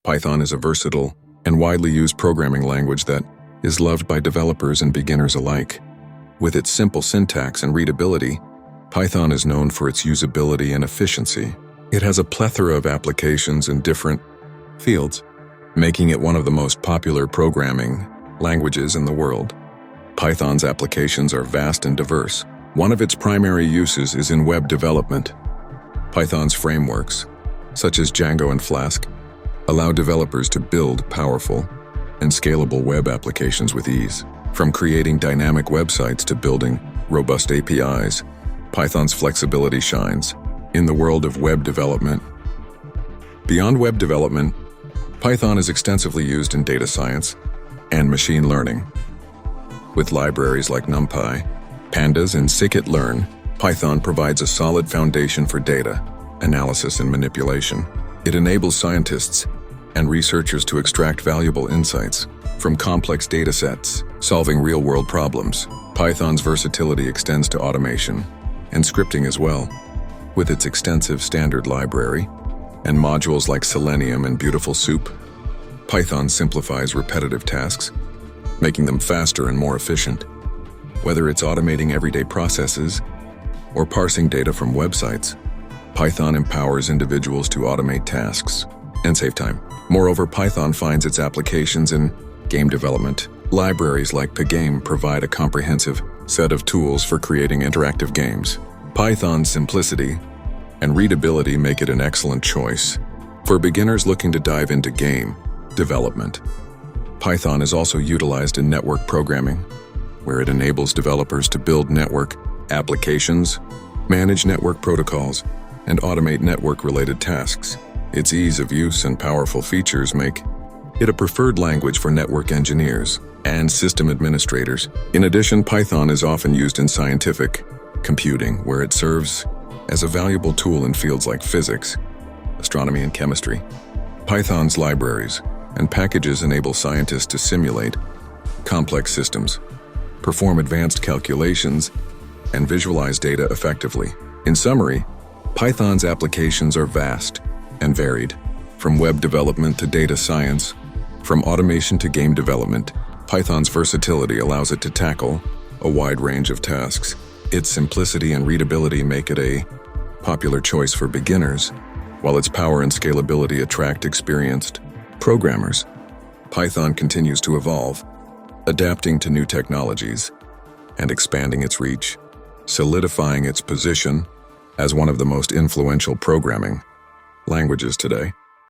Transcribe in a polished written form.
Python is a versatile and widely used programming language that is loved by developers and beginners alike. With its simple syntax and readability, Python is known for its usability and efficiency. It has a plethora of applications in different fields, making it one of the most popular programming languages in the world. Python's applications are vast and diverse. One of its primary uses is in web development. Python's frameworks, such as Django and Flask, allow developers to build powerful and scalable web applications with ease. From creating dynamic websites to building robust APIs, Python's flexibility shines in the world of web development. Beyond web development, Python is extensively used in data science and machine learning. With libraries like NumPy, Pandas, and scikit-learn, Python provides a solid foundation for data analysis and manipulation. It enables scientists and researchers to extract valuable insights from complex data sets, solving real-world problems. Python's versatility extends to automation and scripting as well. With its extensive standard library and modules like Selenium and Beautiful Soup, Python simplifies repetitive tasks, making them faster and more efficient. Whether it's automating everyday processes or parsing data from websites, Python empowers individuals to automate tasks and save time. Moreover, Python finds its applications in game development. Libraries like Pygame provide a comprehensive set of tools for creating interactive games. Python's simplicity and readability make it an excellent choice for beginners looking to dive into game development. Python is also utilized in network programming, where it enables developers to build network applications, manage network protocols, and automate network-related tasks. Its ease of use and powerful features make it a preferred language for network engineers and system administrators. In addition, Python is often used in scientific computing, where it serves as a valuable tool in fields like physics, astronomy, and chemistry. Python's libraries and packages enable scientists to simulate complex systems, perform advanced calculations, and visualize data effectively. In summary, Python's applications are vast and varied. From web development to data science, from automation to game development, Python's versatility allows it to tackle a wide range of tasks. Its simplicity and readability make it a popular choice for beginners, while its power and scalability attract experienced programmers. Python continues to evolve, adapting to new technologies and expanding its reach, solidifying its position as one of the most influential programming languages today.